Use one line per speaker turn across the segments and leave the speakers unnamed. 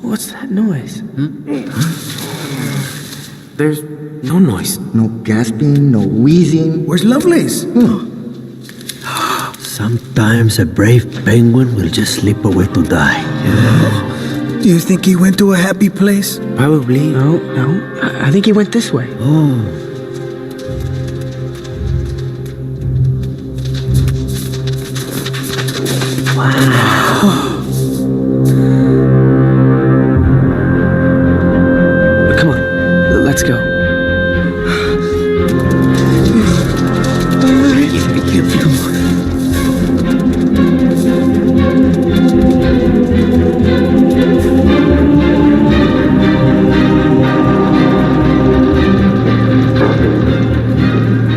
What's that noise?
There's no noise.
No gasping, no wheezing.
Where's Lovelace?
Sometimes a brave penguin will just slip away to die.
Do you think he went to a happy place?
Probably.
No. I think he went this way.
Oh,
Come on, let's go.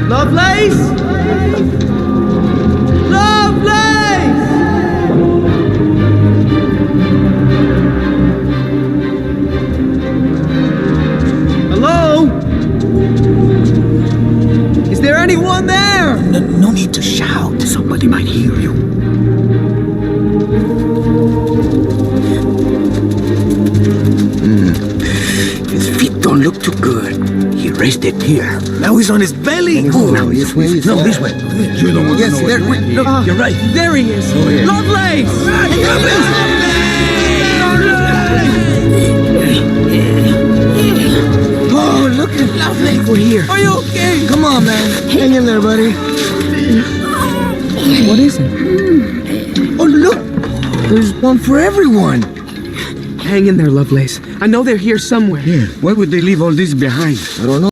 Lovelace! Lovelace! Hello? Is there anyone there?
No need to shout. Somebody might hear you. His feet don't look too good. He raised it here.
Now he's on his belly.
Oh, this way. No, this way. You don't want to know. There, wait, look, you're right.
There he is. Lovelace!
Oh, look at Lovelace. We're here.
Are you okay?
Come on, man. Hang in there, buddy.
What is it?
Oh, look. There's one for everyone.
Hang in there, Lovelace. I know they're here somewhere.
Why would they leave all this behind?
I don't know.